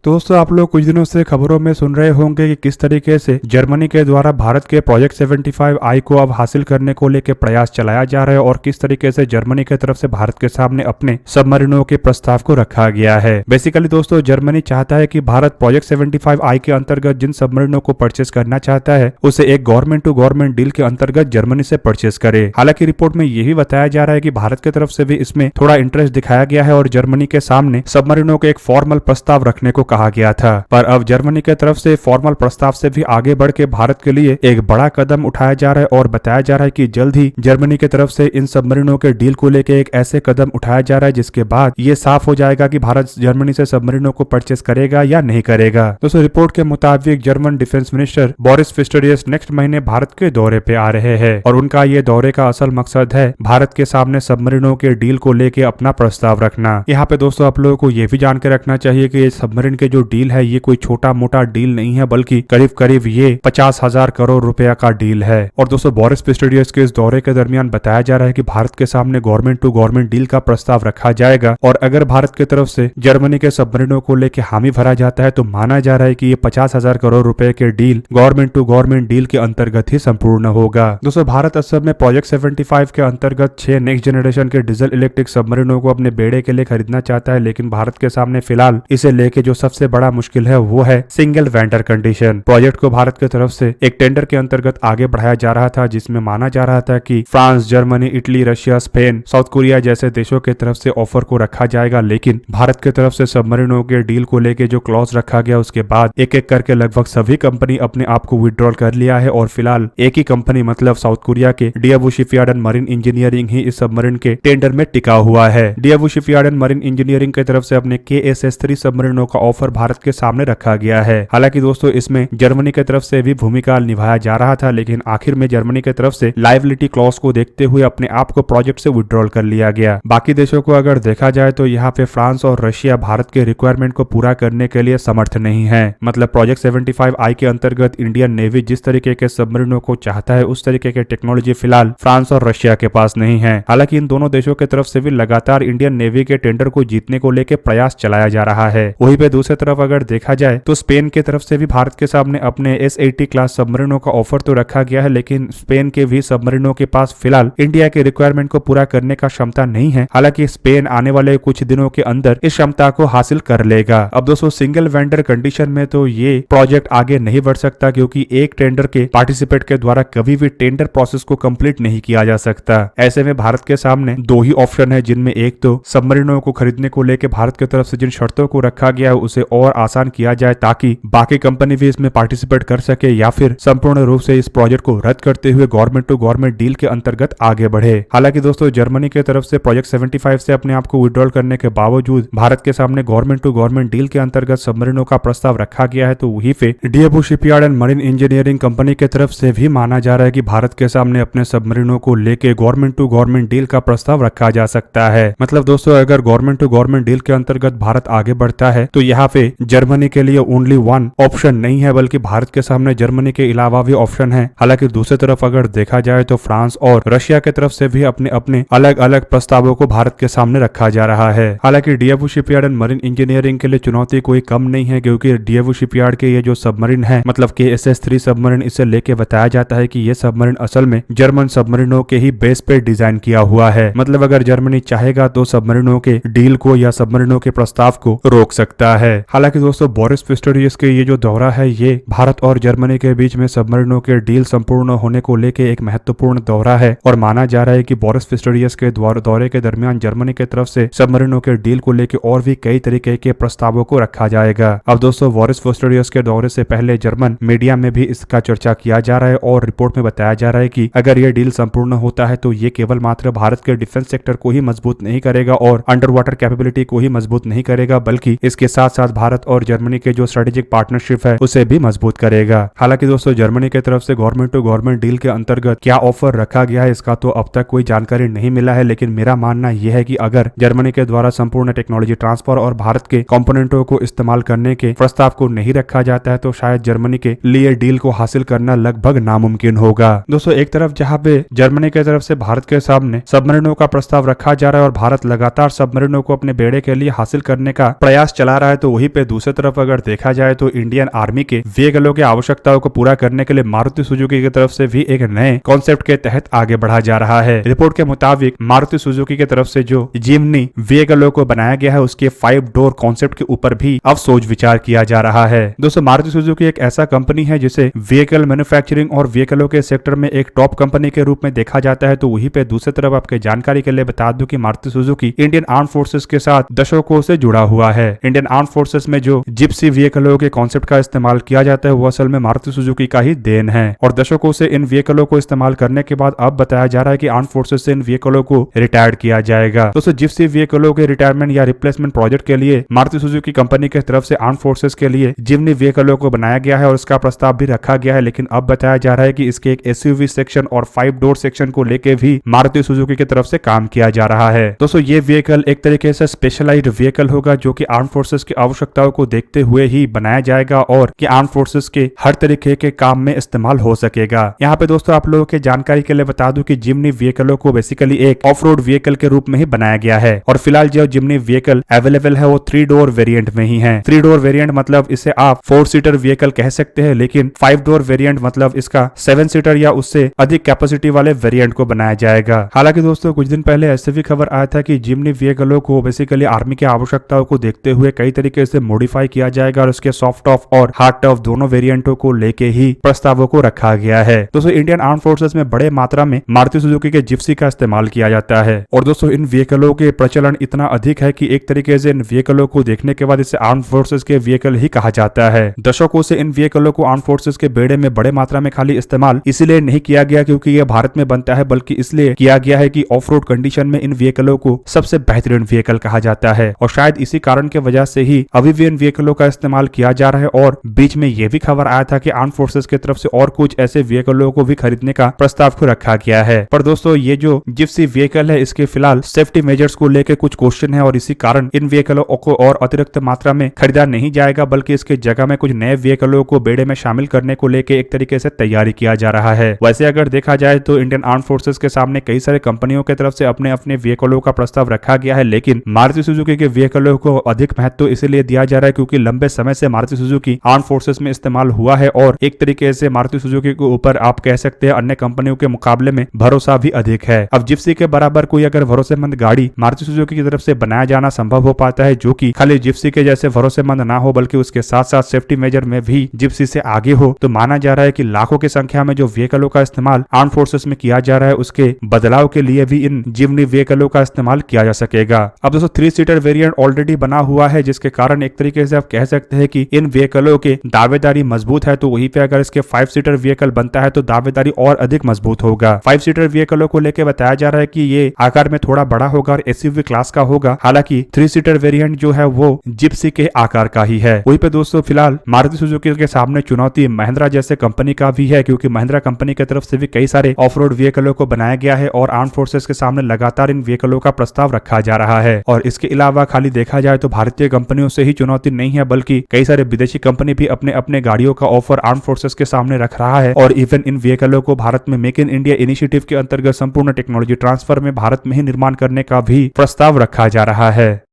तो दोस्तों आप लोग कुछ दिनों से खबरों में सुन रहे होंगे कि किस तरीके से जर्मनी के द्वारा भारत के प्रोजेक्ट 75I को अब हासिल करने को लेकर प्रयास चलाया जा रहा है और किस तरीके से जर्मनी की तरफ से भारत के सामने अपने सबमरीनों के प्रस्ताव को रखा गया है। बेसिकली दोस्तों जर्मनी चाहता है कि भारत प्रोजेक्ट 75I के अंतर्गत जिन सबमरीनों को परचेस करना चाहता है उसे एक गवर्नमेंट टू गवर्नमेंट डील के अंतर्गत जर्मनी से परचेस करे। हालांकि रिपोर्ट में यह भी बताया जा रहा है कि भारत की तरफ से भी इसमें थोड़ा इंटरेस्ट दिखाया गया है और जर्मनी के सामने सबमरीनों के एक फॉर्मल प्रस्ताव रखने को कहा गया था। पर अब जर्मनी की तरफ से फॉर्मल प्रस्ताव से भी आगे बढ़ के भारत के लिए एक बड़ा कदम उठाया जा रहा है और बताया जा रहा है कि जल्द ही जर्मनी की तरफ से इन सबमरीनों के डील को लेकर एक ऐसे कदम उठाया जा रहा है जिसके बाद ये साफ हो जाएगा कि भारत जर्मनी से सबमरीनों को परचेस करेगा या नहीं करेगा। दोस्तों रिपोर्ट के मुताबिक German defence minister Boris Pistorius next महीने भारत के दौरे पे आ रहे हैं और उनका ये दौरे का असल मकसद है भारत के सामने सबमरीनों के डील को लेके अपना प्रस्ताव रखना। यहाँ पे दोस्तों आप लोगों को ये भी जान के रखना चाहिए कि सबमरीन के जो डील है ये कोई छोटा मोटा डील नहीं है बल्कि करीब करीब ये 50,000 करोड़ रुपया का डील है। और दोस्तों बोरिस पिस्टोरियस के इस दौरे के दरमियान बताया जा रहा है कि भारत के सामने गवर्नमेंट टू गवर्नमेंट डील का प्रस्ताव रखा जाएगा और अगर भारत की तरफ से जर्मनी के सबमरीनों को लेकर हामी भरा जाता है तो माना जा रहा है कि ये 50,000 करोड़ रुपए के deal government to government deal के अंतर्गत ही संपूर्ण होगा। दोस्तों भारत असल में प्रोजेक्ट 75 के अंतर्गत 6 नेक्स्ट जनरेशन के डीजल इलेक्ट्रिक सबमरीनों को अपने बेड़े के लिए खरीदना चाहता है, लेकिन भारत के सामने फिलहाल इसे लेके जो सबसे बड़ा मुश्किल है वो है सिंगल वेंडर कंडीशन। प्रोजेक्ट को भारत की तरफ से एक टेंडर के अंतर्गत आगे बढ़ाया जा रहा था जिसमें माना जा रहा था कि France, Germany, Italy, Russia, Spain, south Korea जैसे देशों की तरफ से ऑफर को रखा जाएगा, लेकिन भारत की तरफ से सबमरीनों के डील को लेके जो क्लॉज रखा गया उसके बाद एक एक करके लगभग सभी कंपनी अपने आप को विड्रॉल कर लिया है और फिलहाल एक ही कंपनी मतलब साउथ कोरिया के डियाबू शिपयार्ड एंड मरीन इंजीनियरिंग ही इस सबमरीन के टेंडर में टिका हुआ है। डियाबू शिपयार्ड एंड मरीन इंजीनियरिंग की तरफ से अपने KSS-3 सबमरीनों का ऑफर भारत के सामने रखा गया है। हालांकि दोस्तों इसमें जर्मनी की तरफ से भी भूमिका निभाया जा रहा था, लेकिन आखिर में जर्मनी की तरफ से लायबिलिटी क्लॉज को देखते हुए अपने आप को प्रोजेक्ट से विड्रॉल कर लिया गया। बाकी देशों को अगर देखा जाए तो यहाँ पे फ्रांस और रशिया भारत के रिक्वायरमेंट को पूरा करने के लिए समर्थ नहीं है। मतलब प्रोजेक्ट 75I के अंतर्गत इंडियन नेवी जिस तरीके के सबमरीनों को चाहता है उस तरीके के टेक्नोलॉजी फिलहाल फ्रांस और रशिया के पास नहीं है। हालांकि इन दोनों देशों की तरफ से भी लगातार इंडियन नेवी के टेंडर को जीतने को लेकर प्रयास चलाया जा रहा है। वहीं पे दूसरी तरफ अगर देखा जाए तो स्पेन की तरफ से भी भारत के सामने अपने S-80 क्लास सबमरीनों का ऑफर तो रखा गया है, लेकिन स्पेन के भी सबमरीनों के पास फिलहाल इंडिया के रिक्वायरमेंट को पूरा करने का क्षमता नहीं है। हालांकि स्पेन आने वाले कुछ दिनों के अंदर इस क्षमता को हासिल कर लेगा। अब दोस्तों सिंगल वेंडर कंडीशन में तो ये प्रोजेक्ट आगे नहीं बढ़ सकता क्योंकि एक टेंडर के पार्टिसिपेट के द्वारा कभी भी टेंडर प्रोसेस को कंप्लीट नहीं किया जा सकता। ऐसे में भारत के सामने दो ही ऑप्शन है, जिनमें एक तो सबमरीनों को खरीदने को लेकर भारत की तरफ से जिन शर्तों को रखा गया है उसे और आसान किया जाए ताकि बाकी कंपनी भी इसमें पार्टिसिपेट कर सके, या फिर संपूर्ण रूप से इस प्रोजेक्ट को रद्द करते हुए गवर्नमेंट टू गवर्नमेंट डील के अंतर्गत आगे बढ़े। हालांकि दोस्तों जर्मनी की तरफ से प्रोजेक्ट 75 से अपने आप को विड्रॉल करने के बावजूद भारत के सामने गवर्नमेंट टू गवर्नमेंट डील के अंतर्गत सबमरीनों का प्रस्ताव रखा गया है, तो वहीं पे डियाबू shipyard and marine engineering company की तरफ से भी माना जा रहा है कि भारत के सामने अपने सबमरीनों को लेके गवर्नमेंट टू गवर्नमेंट डील का प्रस्ताव रखा जा सकता है। मतलब दोस्तों अगर गवर्नमेंट टू गवर्नमेंट डील के अंतर्गत भारत आगे बढ़ता है तो यहाँ पे जर्मनी के लिए ओनली वन ऑप्शन नहीं है बल्कि भारत के सामने जर्मनी के अलावा भी ऑप्शन है। हालांकि दूसरी तरफ अगर देखा जाए तो फ्रांस और रशिया की तरफ से भी अपने अपने अलग अलग प्रस्तावों को भारत के सामने रखा जा रहा है। हालांकि डियाबू शिपयार्ड एंड मरीन इंजीनियरिंग के लिए चुनौती कोई कम नहीं है क्योंकि डियाबू शिपयार्ड के ये जो सबमरीन है मतलब KSS-3 सबमरीन, इसे लेके बताया जाता है कि ये सबमरीन असल में जर्मन सबमरीनों के ही बेस पे डिजाइन किया हुआ है। मतलब अगर जर्मनी चाहेगा तो सबमरीनों के डील को या सबमरीनों के प्रस्ताव को रोक सकता है। हालांकि दोस्तों बोरिस पिस्टोरियस के ये जो दौरा है ये भारत और जर्मनी के बीच में सबमरीनों के डील संपूर्ण होने को लेके एक महत्वपूर्ण दौरा है और माना जा रहा है कि बोरिस पिस्टोरियस के दौरे के दरमियान जर्मनी की तरफ से सबमरीनों के डील को लेके और भी कई तरीके के प्रस्तावों को रखा जाएगा। अब दोस्तों बोरिस पिस्टोरियस के दौरे से पहले जर्मन मीडिया में भी इसका चर्चा किया जा रहा है और रिपोर्ट में बताया जा रहा है कि अगर ये डील संपूर्ण होता है तो ये केवल मात्र भारत के डिफेंस सेक्टर को ही मजबूत नहीं करेगा और अंडर वाटर कैपेबिलिटी को ही मजबूत नहीं करेगा बल्कि इसके साथ साथ भारत और जर्मनी के जो स्ट्रेटेजिक पार्टनरशिप है उसे भी मजबूत करेगा। हालांकि दोस्तों जर्मनी की तरफ से गवर्नमेंट टू गवर्नमेंट डील के अंतर्गत क्या ऑफर रखा गया है इसका तो अब तक कोई जानकारी नहीं मिला है, लेकिन मेरा मानना यह है कि अगर जर्मनी के द्वारा संपूर्ण टेक्नोलॉजी ट्रांसफर और भारत के कंपोनेंटों को इस्तेमाल करने के प्रस्ताव को नहीं रखा जाता है तो शायद जर्मनी के लिए डील को हासिल करना लगभग नामुमकिन होगा। दोस्तों एक तरफ जहां पे जर्मनी की तरफ से भारत के सामने सबमरीनों का प्रस्ताव रखा जा रहा है और भारत लगातार सबमरीनों को अपने बेड़े के लिए हासिल करने का प्रयास चला रहा है, तो वहीं पे दूसरी तरफ अगर देखा जाए तो इंडियन आर्मी के व्हीकलों की आवश्यकताओं को पूरा करने के लिए मारुति सुजुकी की तरफ से भी एक नए कॉन्सेप्ट के तहत आगे बढ़ा जा रहा है। रिपोर्ट के मुताबिक मारुति सुजुकी की तरफ से जो जिम्नी व्हीकलों को बनाया गया है उसके 5 डोर कॉन्सेप्ट के ऊपर भी अब सोच विचार किया जा रहा है। दोस्तों मारुति सुजुकी एक ऐसा कंपनी है जिसे व्हीकल मैन्युफैक्चरिंग और व्हीकलों के सेक्टर में एक टॉप कंपनी के रूप में देखा जाता है। तो वहीं पे दूसरी तरफ आपके जानकारी के लिए बता दूं कि Maruti Suzuki Indian arm forces के साथ दशकों से जुड़ा हुआ है। इंडियन आर्म फोर्सेस में जो जिप्सी व्हीकलों के कॉन्सेप्ट का इस्तेमाल किया जाता है वो असल में मारुति सुजुकी का ही देन है और दशकों से इन व्हीकलों को इस्तेमाल करने के बाद अब बताया जा रहा है कि आर्म फोर्सेस से इन व्हीकलों को रिटायर्ड किया जाएगा। दोस्तों जिप्सी व्हीकलों के रिटायरमेंट या रिप्लेसमेंट प्रोजेक्ट के लिए मारुति सुजुकी कंपनी की तरफ से आर्म फोर्सेस के लिए जिम्नी व्हीकलों को बनाया गया है और इसका प्रस्ताव भी रखा गया है, लेकिन अब बताया जा रहा है कि इसके एक एसयूवी सेक्शन और 5 डोर सेक्शन को लेके भी मारुति सुजुकी की तरफ से काम किया जा रहा है। दोस्तों ये व्हीकल एक तरीके से स्पेशलाइज्ड व्हीकल होगा जो कि आर्म फोर्सेस की आवश्यकताओं को देखते हुए ही बनाया जाएगा और कि आर्म फोर्सेस के हर तरीके के काम में इस्तेमाल हो सकेगा। यहाँ पे दोस्तों आप लोगों के जानकारी के लिए बता दूं कि जिम्नी व्हीकलों को बेसिकली एक ऑफ रोड व्हीकल के रूप में ही बनाया गया है और फिलहाल जो जिम्नी व्हीकल अवेलेबल है वो 3 डोर वेरिएंट में ही है। 3 डोर वेरिएंट मतलब इसे आप 4 सीटर व्हीकल कह सकते हैं, लेकिन 5 डोर वेरिएंट मतलब इसका 7 सीटर या उससे अधिक कैपेसिटी वाले वेरिएंट को बनाया जाएगा। हालांकि दोस्तों कुछ दिन पहले ऐसे भी खबर आया था कि जिम्नी व्हीकलों को बेसिकली आर्मी की आवश्यकताओं को देखते हुए कई तरीके से मॉडिफाई किया जाएगा और उसके सॉफ्ट टॉप और हार्ड टॉप दोनों वेरिएंटों को लेके ही प्रस्तावों को रखा गया है। दोस्तों इंडियन आर्म फोर्सेस में बड़े मात्रा में मारुति सुजुकी के जिप्सी का इस्तेमाल किया जाता है और दोस्तों इन व्हीकलों के प्रचलन इतना अधिक है कि एक तरीके से इन व्हीकलों को देखने के बाद इसे आर्म फोर्सेस के व्हीकल ही कहा जाता है। दशकों से इन व्हीकलों को आर्म फोर्सेस के बेड़े में बड़े मात्रा में खाली इस्तेमाल इसलिए नहीं किया गया क्योंकि यह भारत में बनता है, बल्कि इसलिए किया गया है कि ऑफ रोड कंडीशन में इन व्हीकलों को सबसे बेहतरीन व्हीकल कहा जाता है और शायद इसी कारण के वजह से ही अभी भी इन व्हीकलों का इस्तेमाल किया जा रहा है। और बीच में यह भी खबर आया था कि आर्म फोर्सेस की तरफ से और कुछ ऐसे व्हीकलों को भी खरीदने का प्रस्ताव को रखा गया है। पर दोस्तों ये जो जिप्सी व्हीकल है इसके फिलहाल सेफ्टी मेजर्स को लेकर कुछ क्वेश्चन है और इसी कारण इन व्हीकलों को और अतिरिक्त मात्रा में खरीदा नहीं जाएगा, बल्कि इसके जगह में कुछ नए व्हीकलों को बेड़े में शामिल करने को लेकर एक तरीके से तैयारी किया जा रहा है। वैसे अगर देखा जाए तो इंडियन आर्म फोर्सेस के सामने कई सारे कंपनियों की तरफ से अपने अपने व्हीकलों का प्रस्ताव रखा गया है, लेकिन मारुति सुजुकी के व्हीकलों को अधिक महत्व इसलिए दिया जा रहा है क्योंकि लंबे समय से मारुति सुजुकी आर्म फोर्सेस में इस्तेमाल हुआ है और एक तरीके से मारुति सुजुकी के ऊपर आप कह सकते हैं अन्य कंपनियों के मुकाबले में भरोसा भी अधिक है। अब जिप्सी के बराबर कोई अगर भरोसेमंद गाड़ी मारुति सुजुकी की तरफ से बनाया जाना संभव हो पाता है जो कि खाली जिप्सी के जैसे भरोसेमंद ना हो बल्कि उसके साथ साथ सेफ्टी मेजर में भी जिप्सी से आगे हो, तो माना जा रहा है कि लाखों की संख्या में जो व्हीकलों का इस्तेमाल आर्म फोर्सेस में किया जा रहा है उसके बदलाव के लिए भी इन जिम्नी व्हीकलों का इस्तेमाल किया जा सकेगा। अब दोस्तों 3 सीटर वेरिएंट ऑलरेडी बना हुआ है जिसके कारण एक तरीके से आप कह सकते हैं कि इन व्हीकलों के दावेदारी मजबूत है, तो वहीं पे अगर इसके 5 सीटर व्हीकल बनता है तो दावेदारी और अधिक मजबूत होगा। 5 सीटर व्हीकलों को लेकर बताया जा रहा है कि ये आकार में थोड़ा बड़ा होगा और एसयूवी क्लास का होगा, हालांकि 3 सीटर वेरिएंट जो है वो जिप्सी के आकार का ही है। वहीं पे दोस्तों फिलहाल मारुति सुजुकी के सामने चुनौती महिंद्रा जैसे कंपनी का भी है क्योंकि महिंद्रा कंपनी की तरफ से भी कई सारे ऑफ रोड व्हीकलों को बनाया गया है और आर्म फोर्सेस के सामने लगातार इन व्हीकलों का प्रस्ताव रखा जा रहा है। और इसके अलावा खाली देखा जाए तो भारतीय कंपनियों से ही चुनौती नहीं है बल्कि कई सारे विदेशी कंपनी भी अपने अपने गाड़ियों का ऑफर आर्म फोर्सेस के सामने रख रहा है और इवन इन व्हीकलों को भारत में मेक इन इंडिया इनिशिएटिव के अंतर्गत संपूर्ण टेक्नोलॉजी ट्रांसफर में भारत में ही निर्माण करने का भी प्रस्ताव रखा जा रहा है।